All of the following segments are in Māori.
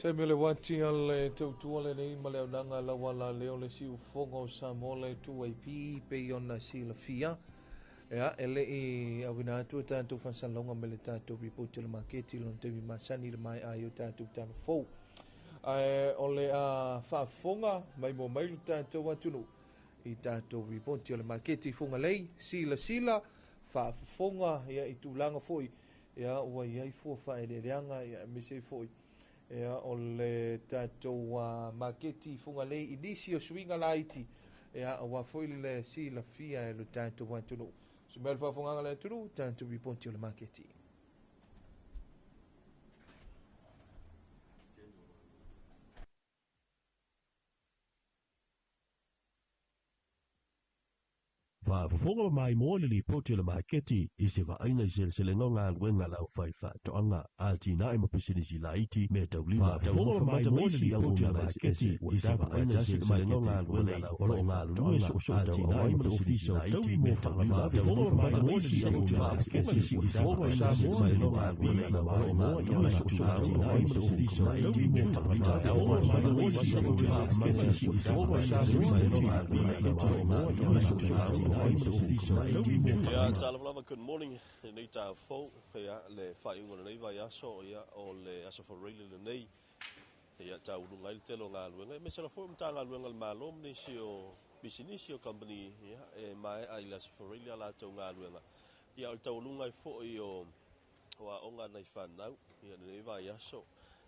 Te mele wati ale tautua le nei ma leo nanga la wala leo le siu fonga o Samoa tu ai pi pe iona si la fia. Ea, ele i awina atu e tātou whansalonga me le tātou ripoti le maketi lon te mi masani le mai ai o tātou tāna fau. O le a whaafonga mai mo mailu tātou atunu i tātou ripoti le maketi funga lei, sila, whaafonga ia i tūlanga foi. Ea, ua iai fua whaereanga ia mise foi. Ea o le tātou maketi funga lei inisi o swinga laiti. Ea wa foi le si la fia e le tātou watunu. So mel whaafonga le tunu, tātou ripoti o le maketi. Whaafonga mai mo le ripoti o le maketi i se waainga i se lenga ngā luenga lau whaifa toanga a tina i mapisinisi laiti me taulima. Whaafonga mai mo le ripoti o le maketi i se waainga i se lenga ngā luenga lau whaifa toanga a tina i mapisinisi laiti me taulima. Whaafonga mai mo le ripoti o le maketi i se waainga i se lenga ngā luenga lau whaifa toanga a tina i mapisinisi laiti me taulima. Whaafonga mai mo le ripoti o le maketi i se waainga i se lenga ngā luenga lau Yeah, Talavlava, good morning. Nita Fo, le Fayunga Neva Yaso, or le Asafarili the Nay, Taulunga Telonga, Mr. Form Tanga Lungal Malom, Nisio, Bisinisio Company, my Islas Forilia Latonga Lunga. Ya Taulunga for you or Onga Naifan now, Neva Yaso.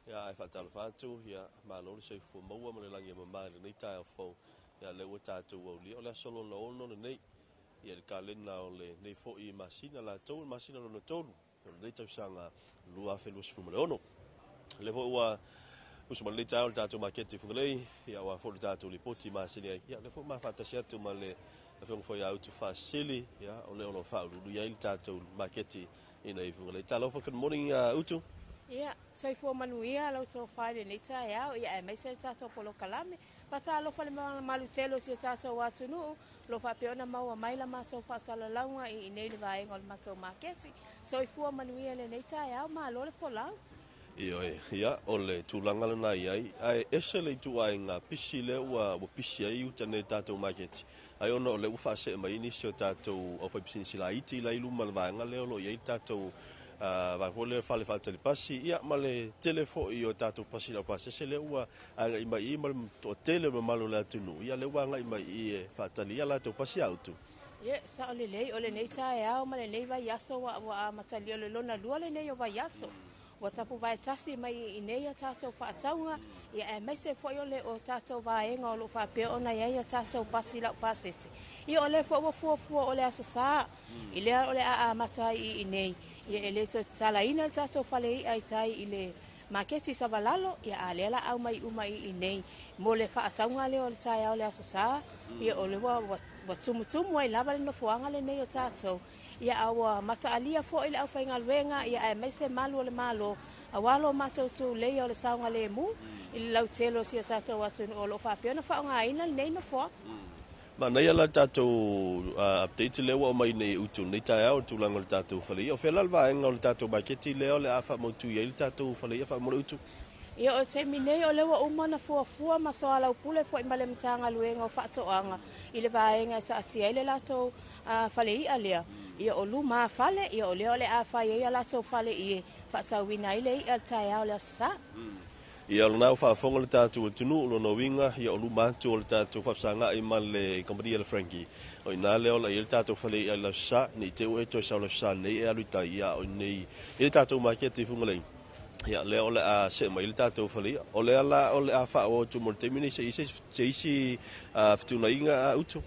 Ya I Fatalfatu, ya Malon say for Moa Malanga, Nita Fo, ya Lewata to Oli, or Solo no Nay. Ia le kalena o le nei fo'i masina la tau masina lona tolu le tau sanga lua felus fumaleono le fo'i ua usuma le tau tātou maketi fungalei ia ua fo'i tātou li poti masina ia le fo'i mafatasi atu ma le fengu fo'i au tu fasili ia o le ono whaurulu ia ili tātou maketi ina i fungalei talofa good morning utu ia sai fo manuia lau tō whaere nei tā iau ia e meise tātou polo kalame pata alofa le malu telo si tātou atunu lo fa peona maua mai la matou pasala launga i nei le vaenga o le matou maketi so i fua manuia le nei tai au ma lo le folau ia o le tūlanga lana iai ai ese le tuainga pisi le ua pisi ai uta nei tātou maketi ai ono o le ufa se mai inisi o tātou o fai pisinisi la iti la ilu malvaenga le o lo iai tātou va vole fale fa telepasi ia male telefo i o tātou pasi la pasi se le ua anga i mai mal to tele malo la tunu ia le ua anga i mai i fa talia la to pasi autu ia sa ole nei tai au male nei vai aso wa matali ole lona lua le nei o vai aso wa tapu vai tasi mai i nei tātou pa taunga ia e mai se foi ole o tātou vaenga o lo fa pe ona ia tātou pasi la pasi ia ole fo ole aso sa ile ole a matai i nei ia ele to tala ina tato fale ai tai ile maketi savalalo ia alela au mai umai i nei mo le fa taunga le o le tai au le asasa ia ole wa tumutumu ai lava le no fuanga le nei o tato ia awa mata alia fo ile au fainga luenga ia e mai se malu le malo awalo mato tu le o le saunga le mu ile lau telo si tato watu o lo fa piona fa nga ina nei no fo ma nei ala tātou update le wa mai nei utu nei tai au tūlanga le tātou whale o whela alwa enga o le tātou maketi leo le awha mautu ia le tātou whale ia wha mora utu ia o te minei o lewa umana fuafua ma so ala upule fo imbale mtanga luenga o whatoanga i le vaenga ta atia ile latou whale ia lea ia o luma whale ia o leo le awha ia latou whale ia whatauina ile ia tai au le asa ia lo nau whaafonga le tātou tunu lo no winga ia o lumatu o le tātou whafsanga i ma le kompania le Frankie o ina leo la i le tātou whale i la sa ni te ue to sa la sa nei e aluta ia o nei i le tātou maketi fungalei ia leo le a se mai le tātou whale o le ala o le a wha o tu morte mini se isi whtuna inga utu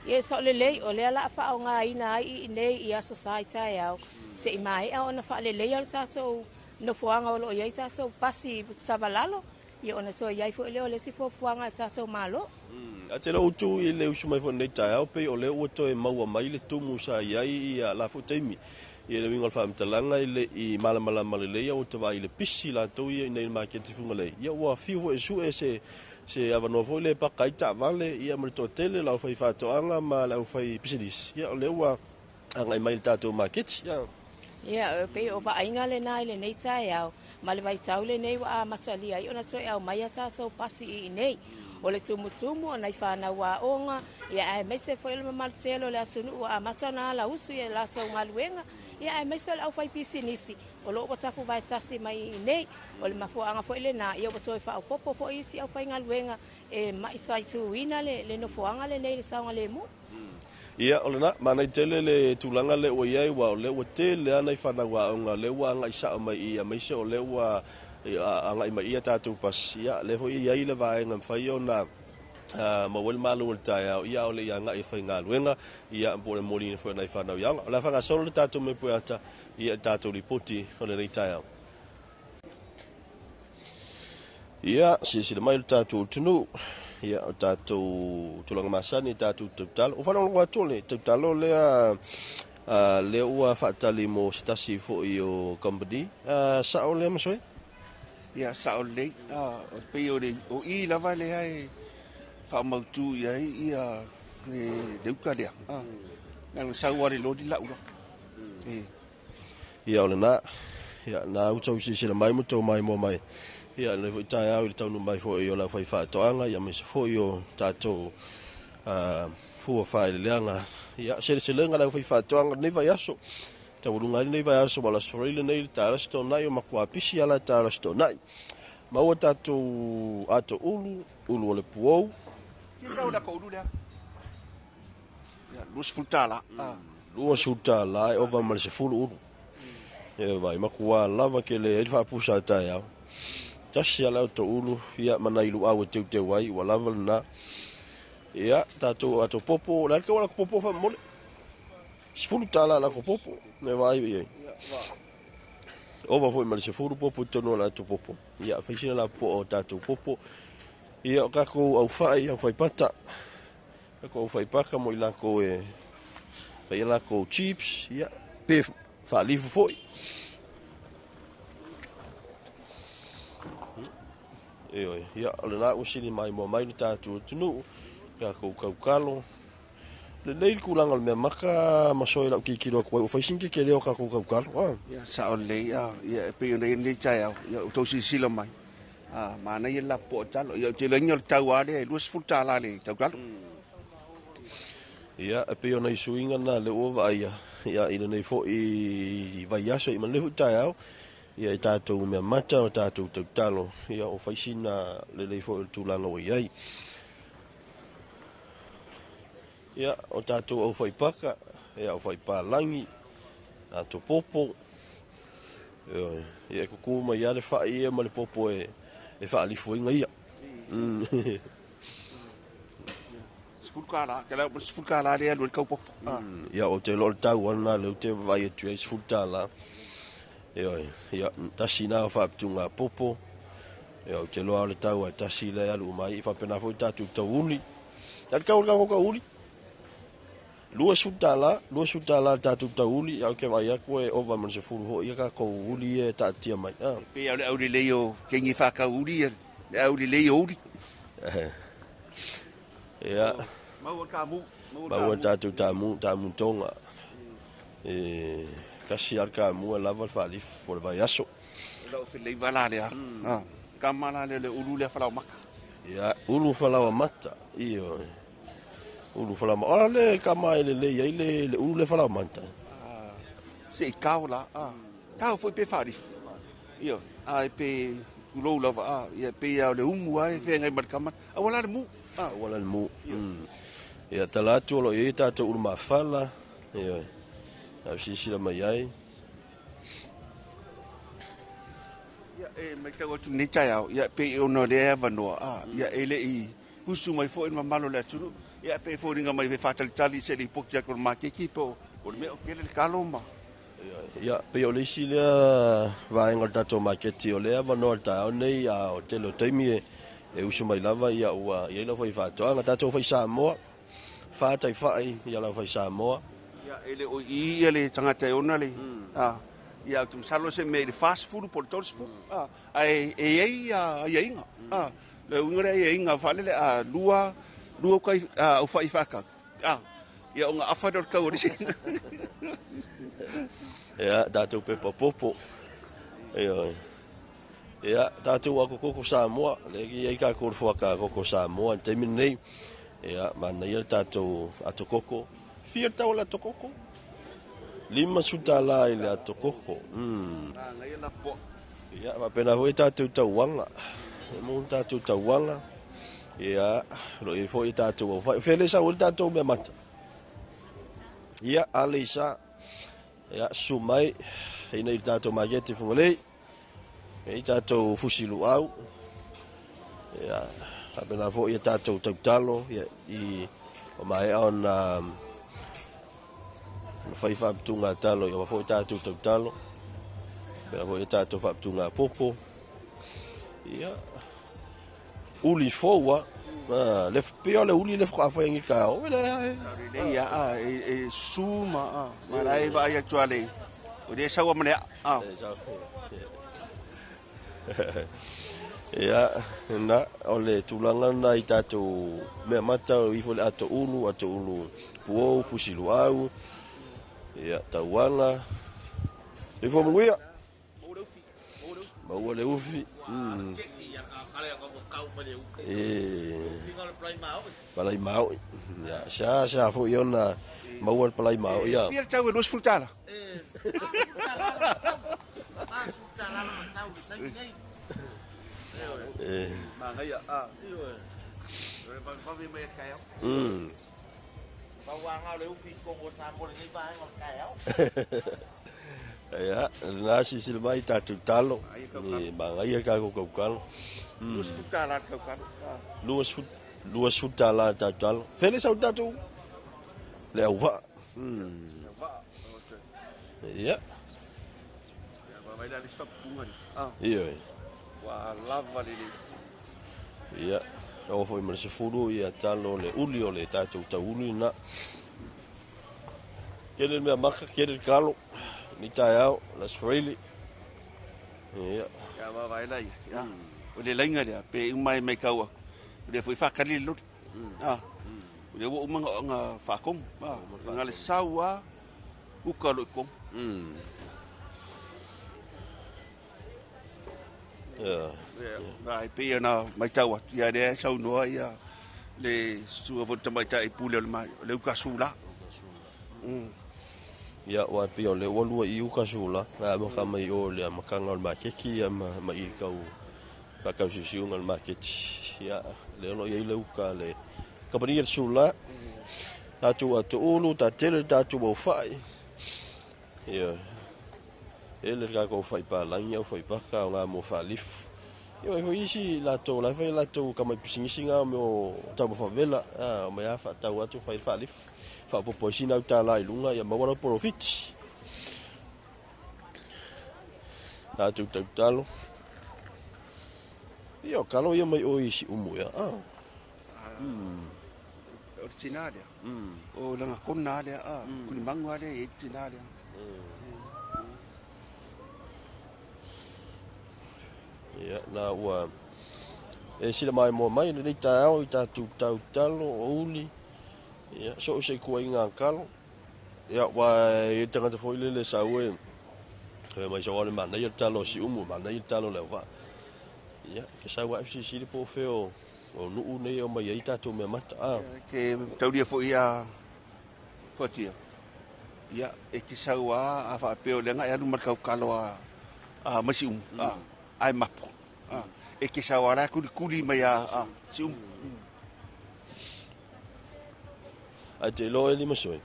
ia sa o le lei o le ala wha o ngā ina i nei i aso sa i tai au se i mai a ona wha le lei o le tātou no fuanga o lo ia tātou pasi savalalo ia ona to ia fo le si fo fuanga tātou malo a te lo tu i le usu mai fo nei tai au pe o le o to e maua mai le tumu sa ia i la fo teimi i le winga fa mtalanga i le i mala le ia o te vai le pisi la to i nei market funga le ia wa fiu e su e se avano fo le pakaita vale ia mo to tele la fai fa to anga ma la fai pisidis ia le wa anga mai tātou market ia ia pe o va inga le nai le nei tai au ma le vaitau lenei ua matalia ai ona toe au mai a tatou pasi i nei o le tumutumu o nai whanau a onga ia e mese foi le mamalutelo le atunu ua matana la usu ia latou ngaluenga ia e mese le au fai pisinisi o loo tapu vai tasi mai i nei o le mafuanga foi le na ia o toe wha popo foi isi au fai ngaluenga e maitai tuina le nofuanga le nei le saunga le mu. Ia, o le na, mana i tele le tūlanga le ua iai wa o le ua te le ana i whanau a onga le ua anga i sao mai i a meise o le ua anga i mai ia tātou pas ia le foi iai le vaenga mwhai o na mawel malu o le tae au ia o le anga i whai ngā luenga ia mpo le mori ni foi na i whanau i anga. O le whanga solo le tātou me pui ata ia tātou ripoti o le rei tae au. Ia, si le mai le tātou tunu. Ia o tātou tulanga masani tātou tautalo. O whanau ngā tole tautalo lea lea ua whaatali mo sitasi fo i o company. Sao lea masoe? Ia sao lei. O pei o le o I lava lea e whaamautu ia ia leuka lea. Nang sau are lodi laura. Ia o le nā. Ia nā utau si sila mai mo tau mai mo mai. Ia le foi tai au le taunu mai foi o la fai whaatoanga ia me se foi o tātou fua whae le leanga ia se lenga la fai whaatoanga nei vai aso tau runga nei vai aso wala sforile nei le tārasto nai o makua pisi ala tārasto nai maua tātou ato ulu o le puou Ia tau la ko ulu lea. Ia lus futala. lua suta la e ova ma le se fulu ulu ia vai makua lava ke le edfa pusa tai au tasi ala to ulu ia mana ilu au te te wai wa lava na ia tato ato popo la ka wala popo fa mole sfulu tala la ko popo ne vai ia ova foi mal se fulu popo tono la to popo ia fa sina la po tato popo ia ka ko au fai pata ka ko fai paka mo ila ko e fa ila ko chips ia pe fa lifu foi ia o le nā usini mai mo mai ni tātou tunu ia kou kaukalo le nei kulanga le mea maka masoe lau kikiro koe o whaisinke ke leo ka kou kaukalo Ia sao lei ia pei o nei tai au. Ia o tau sila mai. Mana ia la po talo. Ia te lenga le tau ale lus futala le tau kalo. ia e peo nei suinga na le ova ia ina nei fo i vai aso i manehu tai au ia i tātou mea mata o tātou tautalo ia o whaisina le lei fo i tūlanga o iai ia o tātou au whaipaka ia o whaipālangi tātou popo ia kukuma ia le whai ia ma le popo e whaalifu inga ia Sfulkala, kala sfulkala le alu kau popo. ia o te lor tau ana le te vai e tu e sfultala ia tasi nā whaaptunga popo ia o te loa le tau a tasi le alu mai i whapena fo i tātou tau uli ia kau ka uli lua sutala tātou tau uli ia o ke vai ako e ova man se furu ho ia ka kou uli e tātia mai Pe au le au le leo kengi whaka uri le au le leo uri. ia Mau ka mu. Bawa tātou tāmu tonga kasi arka mua lava whalif for le vai aso Lau pe lei wala le Kamala le ulu le whalau maka. ia ulu whalawa mata iyo ulu whalawa mata ora le kamai le ai le ulu le whalawa mata Se i kau la. Kau foi pe wharif. Ia. Ai pe ulo lava. Ia pe au le umu ai whengai markaman. Awala le mu. wala le mu ia talatu olo i tātou ulu mawhala ia au sisira mai ai Ia mai kau atu ne tai au. Ia pe ono le ea vanoa. Ia ele i husu mai fo in mamalo le atunu. Ia pe fo ringa mai ve fatalitali se li poki akor makeki po. O le mea o kele le kaloma. ia pe o le isi lea vaenga le tātou maketi o lea vanoa le tāo nei a o telo taimi e usu mai lava ia ua ia lau fai whātoanga tātou fai Samoa whātai whai ia lau fai Samoa Ia ele o i ele tangata e ona le. Ia tu salo se me le fast food por todos. Ai ai inga. Le ungre ai inga fale le lua kai o fai faka. Ia unga afador ka ori. ia tātou pepa popo ia Ia, tātou ako koko Samoa, le ki ai ka kōr whaka koko Samoa, te min nei. Ia, mana ia tātou ato koko. Fia tau la ato koko. 5 suta la i le ato koko. Ngai la po. Ia, ma pena hoi tātou tauanga. Mo tātou tauanga. Ia, lo i fo i tātou au whai. Whele sa uli tātou mea mata. Ia, ale isa. Ia, sumai. Hina i tātou magete fungalei. I tātou fusilu au. Ia, apena fo i tātou tautalo. Ia, i o mai on whai whaptunga talo. Ia, fo i tātou tautalo. Apena fo i tātou whaptunga popo. Ia, uli foua. Le pio le uli le whakawhai ngi kao. Ia, suma. Marai vai actuale. O de sawa mane. Ia, na, o le tūlanga na i tātou mea mata o ifo le ato ulu, puou, fusilu au, ia, tauanga, ifo munguia, maua le ufi, palai mau, ia, sa fo iona maua le palai mau, ia. Pia tau e nos frutala. Mangaya ya, nasi silmai tātou talo. Mangaya ka ko kau. Luas futa la tātou talo. Fele sau tātou. Le awa. Ya. Iya. Wa lava lili. Ia, o foi mar se furu ia talo le uli o le tātou taulu na. Kele mea maka, kele kalo, ni tai au, las freili. Ia. Ya wa vai lai, ya. O le lainga dia, pe umai mai kaua. O le foi whakari lut. O le wo umanga nga whakom. Nga le saua, uka lo kom. Ai pe na mai tau ia de sau noa ia le sua vota mai tai pule le mai le uka sula. Ia wa pe o le walua I uka sula, na mo ka mai o le makanga o makeki ma I kau pa kau sisiunga o maketi. Ia le no ia le uka le kapani sula. Tatu atu ulu ta tele tatu mo fai. Ia ele ka ko fai pa langa o fai pa ka nga mo fa lif. Yo e isi la to ka mai pisinga mo ta mo favela ma ya fa ta watu fai fa lif. Fa po posina ta la ilunga ya ma wana profit. Ta tu talo. Yo kalo yo mai o isi umu ya. Originalia. O langa konalia kulimangwa le originalia. Ia, na ua e sila mai mo mai nei tau I tātou talo o uli. Ia, so se kua inga kalo. Ia, wa e tangata foi le sau e mai sa wale mana ia talo si umu, mana ia talo le wa. Ia, ke sa wa si sili po feo o nuu nei o mai ia tātou mea mata. Ke tauria foi ia fotia. Ia, e ke sa wa a fa peo le nga ia lumar kau kalo a masi umu. Ai mapo. E ke sawara kuli mai si Ai te loe lima soi.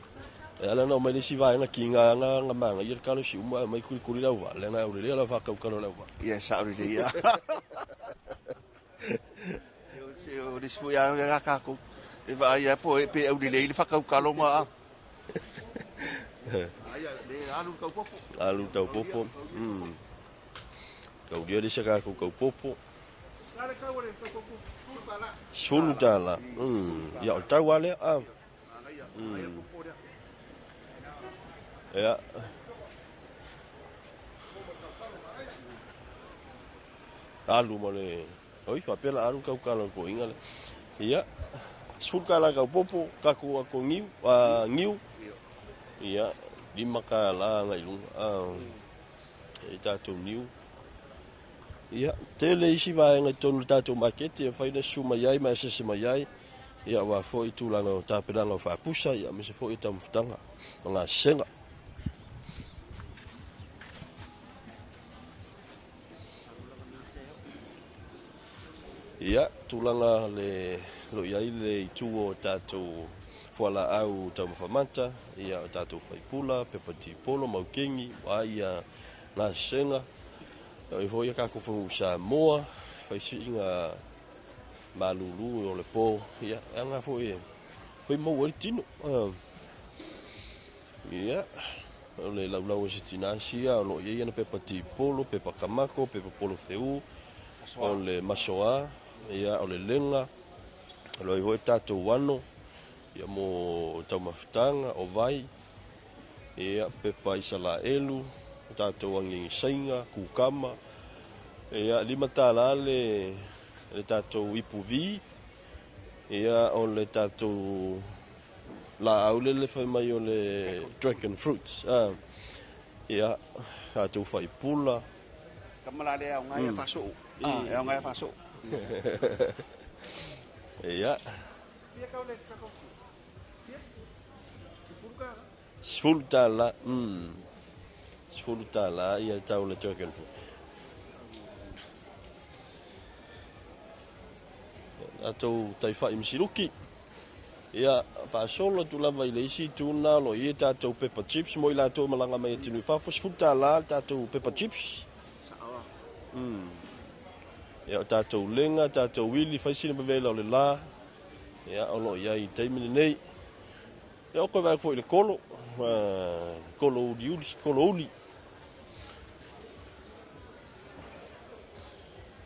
E ala no mai le si vai nga kinga nga manga ia kalo si mai kuli la wa le nga ule la fa kau kalo la wa. Ia sa ule ia. Se o le fu ya nga ka ko. E va ia po e pe ule le fa kau kalo ma. Ai le alu kau popo. Alu tau popo. Kau dia desa ka kau popo. Sulu tala. Ya tau ale Ya. Alu mole. Oi, papel alu kau kalo ko ingale. Ya. Sulu kala kau popo, kaku aku ngiu. Ya, 5 kala ngai lu. Ita tu niu. Ia, tele isi vaenga tonu tātou makete, whaina suma iai, mai sese mai iai. Ia wa fo i tūlanga o tāpiranga o whaapusa, ia me se fo i tamwhutanga, o ngā senga. Ia, tūlanga le lo iai le i tū o tātou whala au tamawhamanta, ia o tātou whaipula, pepati polo, maukengi, wa ia ngā senga. I fo ia kako whangu Samoa, whaisi inga malulu o le pō, ia, anga fo ia. Hoi mau ari tino. Ia, o le laulau o si tinasia, o lo ia na pepa tipolo, pepa kamako, pepa polo feu, o le masoa, ia, o le lenga, o le hoi tātou wano, ia mo tau mawhitanga, o vai, ia, pepa isala elu, tātou angengi sainga, kukama, ia, lima tāla le tātou ipuvi, ia, o le tātou la aule le whai mai o le dragon fruits, ia, tātou whai pula. Kamala le au ngai faso. Au ngai faso. Ia. Sfulu tāla, Sfulu tāla, ia tau le dragon fruit. Tātou tai whai misiruki. Ia, whaasolo tu lava i le isi tūna lo i tātou pepper chips, mo i lātou malanga mai tinu whafo, Sfulu tāla, tātou pepper chips. Ia, tātou lenga, tātou wili, whaisina bevela o le la. Ia, o lo ia i teimini nei. Ia, o koe vai fo i le kolo. Kolo uli.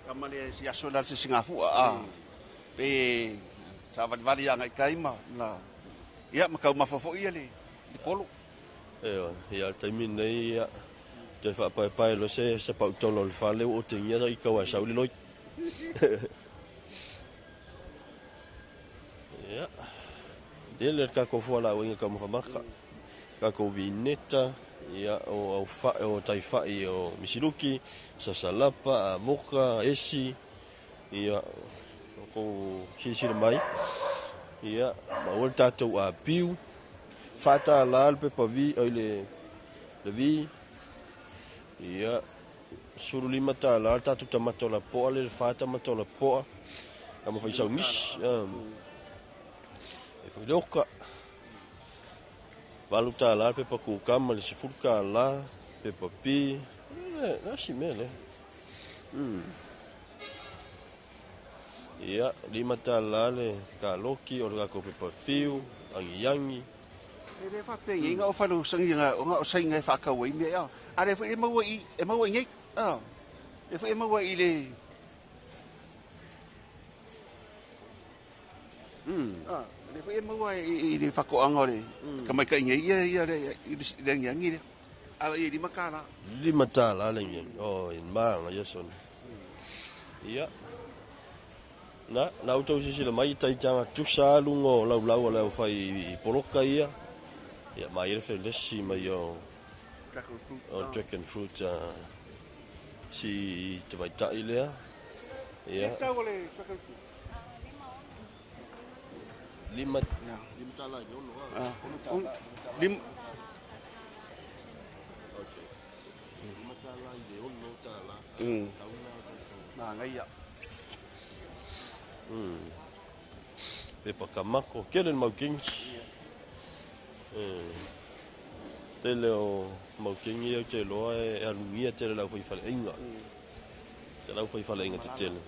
Kamale si aso la se Singapura. Pe sa vali yang ai kaima na. Ia makau mafafo ia le kolo. Ia, teimini nei, ia. Te whaapai lo se pau tolo le whaleo o te ngira i kaua sauli loi. Ia. Ele kako fuala o inga ka mawhamaka. Kako vineta, ia o tai whai o misiruki, sasalapa, moka, esi, ia ko hisira mai. Ia, maua tātou a piu, whata ala alpe pa vi, oile le vi. Ia, suru lima tāla, tātou tamato la poa, le whata mato la poa. Kama whaisau mis. E whairoka. Walu tāla, pepa kukama, le sifuka la, pepa pi. Nasi mele. Ia, lima tāla, le kāloki, o le kako pepa fiu, angiyangi. Le fa pe inga o falu sanginga o nga sainga fa ka wai me ya. Ale fa e mau ngai. E fa e mau i le. Le fa e mau i le fa ko anga le. Ka mai ka ngai ia le ngi le. A i lima kala. Lima tāla le ngi. Oh, in maanga yason. Ia. Na auto sisi le mai tai tanga tusa lungo lau le fai poloka ia. Ia, mai e whelesi mai o dragon fruit si te mai tai lea. Ia. Lima tala i ono. Lima tala i ono tala. Na ngai ia. Pepa kamako, keren maukingi. Te leo maukingi au te loa e alungia te lau whaifale inga. Te lau whaifale inga te tele.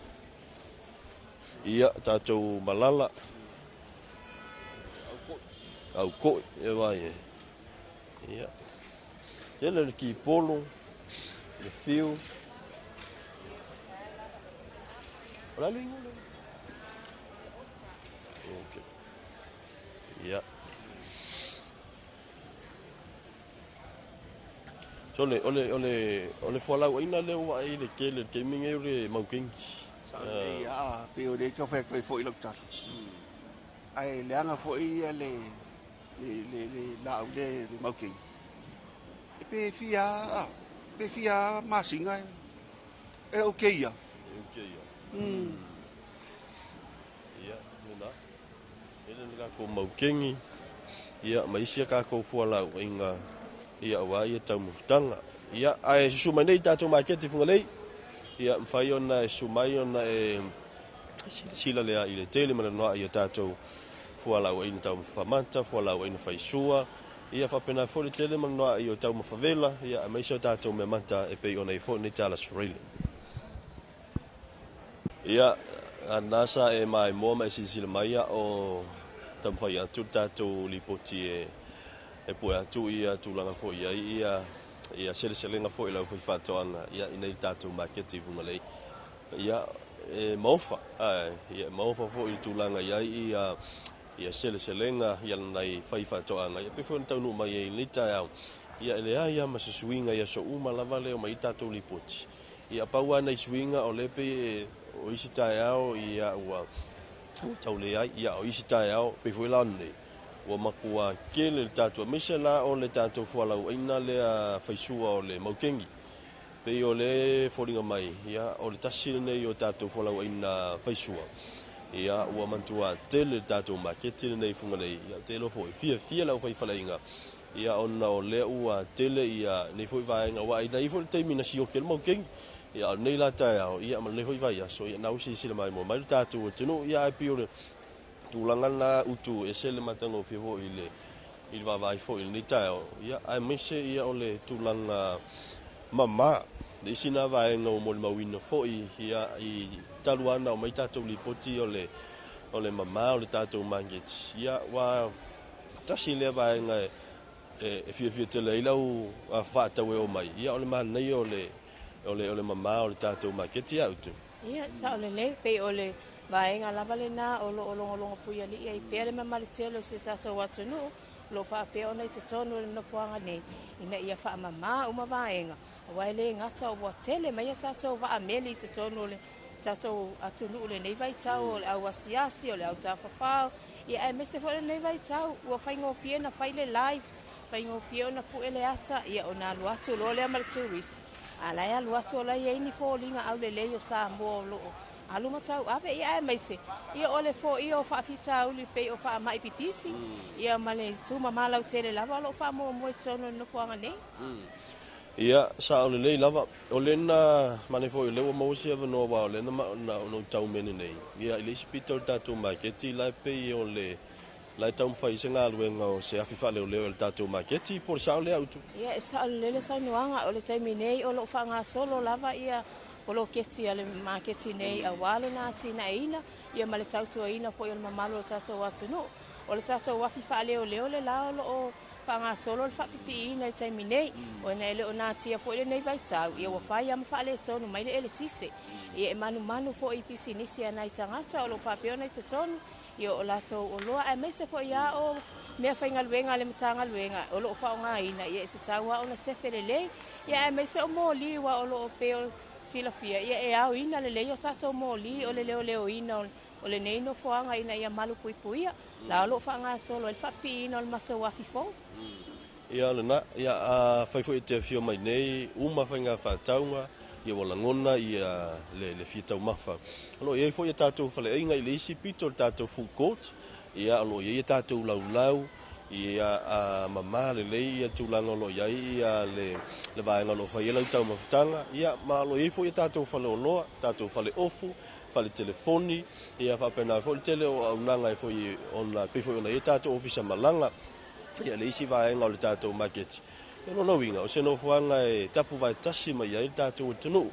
Ia, tātou malala. Au koe, e vai e. Ia. Tele le ki polo, le fiu. Ora le inga le. Ok. Ia. Ole folau ina le wa i le kele ke minge le mauking. Ya, pe o le ka fa ko foi lo ta. Ai le anga foi le la le mauking. Pe fia masinga. e o keia. Okay, ia nuna ele nga ko maukengi ia maisia ka ko fuala inga ia wa ia tau mutanga ia ai sumai nei tatu market fungalei ia mfai ona sumai ona sila lea ile tele mana no ia tatu fuala wa in tau famanta fuala wa in faisua ia fa pena fo tele mana no ia tau mafavela ia maisia tatu me manta e pe ona ifo ni tala srili ia anasa e mai mo mai sila mai o tam fai atu tatu lipoti e po atu ia tulanga fo ia sele fo ila fo fatoanga ia inei tatu market fungalei ia mofa ia mofa fo i tulanga ia sele ia nai fai fatoanga ia pe fo tau mai ni ta ia ele ia masuinga ia so uma lava leo mai tatu lipoti ia paua nei swinga o lepe o isita ao ia wa taule ai ia o isita ao pe foi la nei o makua kele tatu misela o le tatu fuala o ina le faisua o le maukengi pe o le folinga mai ia o le tasile nei o tatu fuala o ina faisua ia o mantua tele tatu maketile nei funga nei ia telo foi fia la fai falainga ia ona o le ua tele ia nei foi vainga wa ina ifo te mina si o kel maukengi ia nei la ta ia ma le foi vai so ia nau si sila mai mo mai tatu tino ia ai pio tulanga na utu e sele matango fivo ile va vai fo ile ta ia ai mise ia ole tulanga mama de sina vai no mo mawino fo ia I taluana o mai tatu lipoti ole mama ole tatu mangit ia wa tasile vai nga e fia tele ila u fa tawe o mai ia ole man nei ole mama ole tatu market ia utu ia sa ole le pe ole vaenga lava le na o lo puia li ai pele me maritelo se sa so watunu lo fa pe ona te tonu no puanga nei ina ia fa mama uma vaenga wa le ngata o tele mai ta to va ameli te tonu le ta to atunu le nei vai tau au asiasi o le au ta fa ia e mese fo le nei vai tau o fa ngo pie na fa le live fa ngo pie na pu ele ata ia ona lo atu lo le marituris ala ia lo atu la ia ni fo linga au le o sa mo lo alu matau ave ia mai se ia ole fo ia fa pita uli pe o fa mai pipisi ia male tu mama lau tele lava lo fa mo tono no puanga nei ia sa ole le lava ole na mane fo le mo si ave no wa ole na no tau meni nei ia ile spito tatu market la pe ole la tau fai senga luenga o se afifa le tatu market por sa ole auto ia sa ole le sa noanga ole taimi nei o lo fa nga solo lava ia o lo keti ale market nei a wale na tina ina ia male tautu ina po ia mamalo tatu watu no o le tatu wafi fa le le la o panga solo fa pipi ina taimi nei o na le ona tia po le nei vai tau ia wa fa ia fa le tonu mai le tise ia manu po i pisi nisi ana itangata o lo papio na tonu ia o lato o lo a mese po ia o me fa inga luenga le matanga luenga o lo fa nga ina ia te tawa ona se felele ia mese o mo li wa o lo peo sila fia ia au ina le o tato moli o le leo ina o le nei no foanga ina ia malu puipuia la lo fanga solo el fapi ina o mato wafi fo ia lena ia a fai fo te fio mai nei uma fanga fa taunga ia wala ngona ia le fitau mafa lo ia fo ia tato fale inga ile si pito tato full court ia lo ia tato lau ia mama le ia tulanga lo ia le vaenga lo fai lau tau mafutanga ia ma lo ifo ia tatou fale oloa tatou fale ofu fale telefoni ia fa pena fo tele o unanga fo i ona pe fo ona ia tatou ofisa malanga ia le isi vaenga le tatou market no no winga o se no fuanga e tapu vai tasi mai ia tatou tunu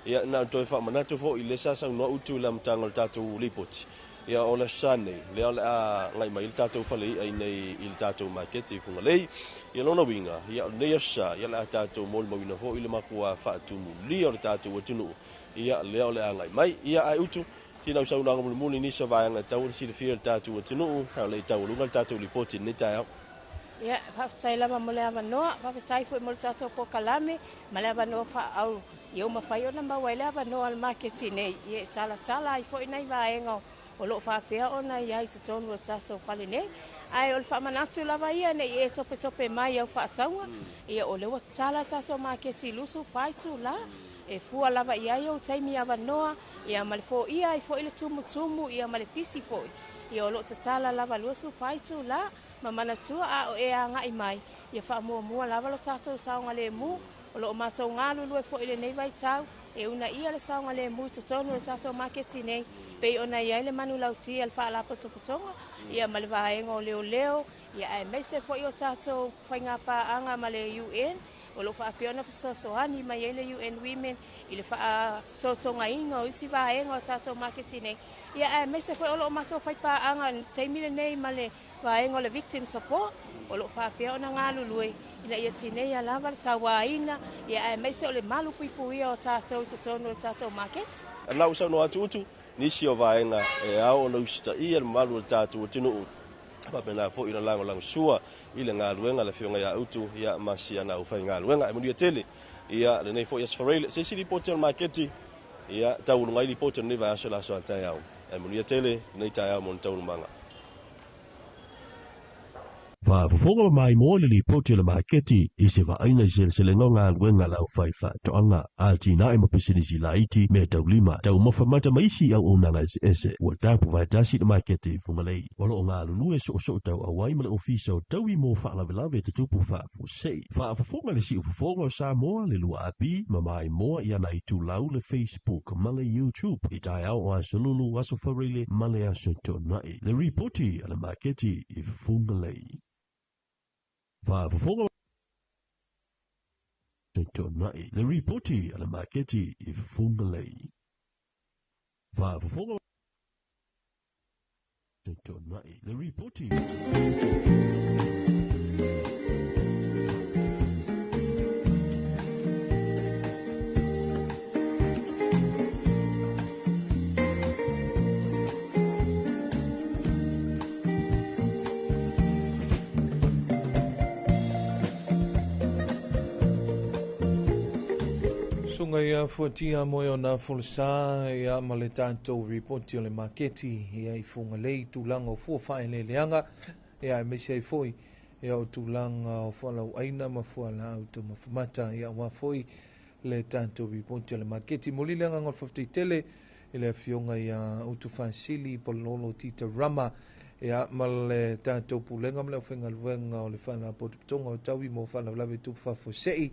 ia na to fa manatu fo i le sasa no utu la mtanga le tatou lipoti ia ola sane le a ngai mai tatou fale ai nei il tatou market funga lei ia lona winga ia nei sa ia la tatou mol mo wina fo ile makua fa tu li o tatou tunu ia le ole ngai mai ia ai utu tina usau na ngomul muni ni sa vaanga tau si le fia tatou tunu ha le tau lunga tatou lipoti ni tai ia fa tai lava mole ava no fa tai fu mo tatou ko kalame male ava no fa au ia ma fa yo na ma wai lava no al market nei ia tala ai fo nei vaenga o lo fa pea ona ia te tonu o tatou pale nei ai o fa manatu lava ia nei e tope mai au fa taunga ia o le wa tala tatou market lusu pai tu la e fua lava ia o taimi ava noa ia male fo ia i fo ile tumu ia male pisi fo ia o lo tatala lava luasu paitu la mamana tua a o e anga i mai ia fa mua lava lo tatou saunga le mu o lo matou ngalu lue fo ile nei vai tau e una ia le saunga le mu tonu le tatou marketi nei pe ona ia le manu lauti al fa la potopotonga ia male vaenga o leo ia e mese fo i o tatou whainga pa anga male UN o lo fa piona so ani mai ele UN Women ile fa totonga inga o isi vaenga o tatou marketi nei ia e mese fo o lo matou fai pa anga taimile nei male vaenga le victim support o lo fa piona ngalului ina ia tine ia lava sawaina ia e mese o le malu puipui o tatou tonu o tatou market ala usa no atutu nisi o vaenga e ao no usta ia malu o tatou tinu pa pena fo ina lang sua ile ngaluenga le fionga ya utu ia masia na ufai ngaluenga e munia tele ia le nei fo yes for se si portal market ia tau ngai li portal ni va sala so ta ya e munia tele nei ta ya mon tau manga va fofonga mai mo le poti le marketi I se va aina se le ngonga wenga la faifa to anga altina ima pisinisi la iti me taulima tau mafamata maisi au onanga ese wa tapu vai tasi le marketi fungalei walo nga lulu so tau awai male ofisa taui mo fa la velave te tupu fa fu sei va fofonga le si fofonga sa mo le lu api mamai mo ia na itu lau le Facebook male YouTube itai au o solulu waso farile male aso tonai le reporti ala marketi fungalei va fofonga tonai le reporti ala marketi fungalei va fofonga tonai le reporti Sunga ia fuatia moe o na fulsa ia ma le tātou reporti o le marketi ia I funga lei tūlanga o fuawhae le leanga ia me se foi ia o tūlanga o fualau aina ma fuala au to mafamata ia wa foi le tātou reporti o le marketi mo lileanga ngol 50 tele ile fionga ia utu fansili pololo tita rama ia ma le tātou pulenga ma le whenga luenga o le whana potutonga o taui mo whana lawe tupa fosei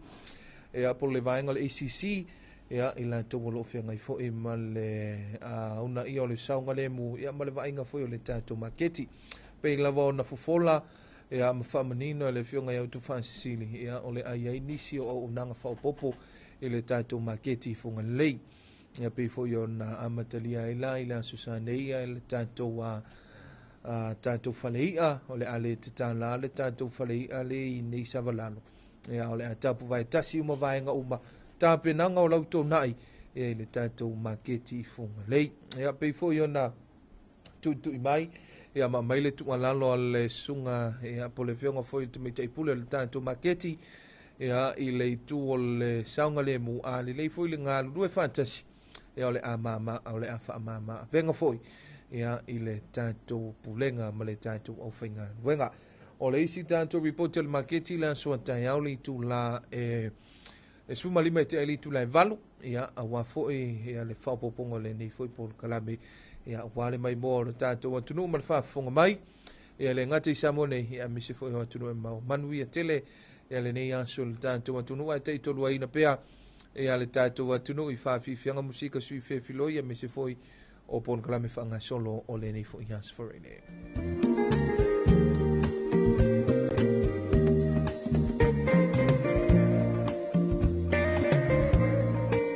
e po le vaenga le ACC ia ila to lo fenga I fo e male una I o le saunga le mu ia male vaenga fo o le tato marketi pe la va na fofola ia mafamanino le fionga ia tu fansili ia o le ai nisi o unanga fa popo ile tato marketi funga lei ia pe fo yo na amatalia ila susaneia le tato wa tato faleia o le ale tala le tato faleia le nei savalano ia ole tapu vai tasi uma vaenga uma tapenanga o lautou nai e le tatou marketi funga lei ia pe fo yo na tu mai ia ma mai le tu alalo le sunga ia po le fionga foi tu mita ipule le tatou marketi ia I le tu o le saunga le mu a le foi le ngalu due fantasi ia ole amama ole afa mama venga foi ia I le tatou pulenga ma le tatou au whainga wenga o le isi tātou reporti le marketi la sua tai au li tu la e suma lima te li tu la valu ia awa foi ia le whapoponga le nei foi por kalame ia wale mai mo le tātou atunu ma le whafonga mai ia le ngate samone ia mise foi atunu e mau manu ia tele ia le nei aso le tātou atunu ai te tolu aina pea ia le tātou atunu I whawhiwhianga musika sui whewhilo ia mise foi o pon kalame whanga solo o le nei foi as for ene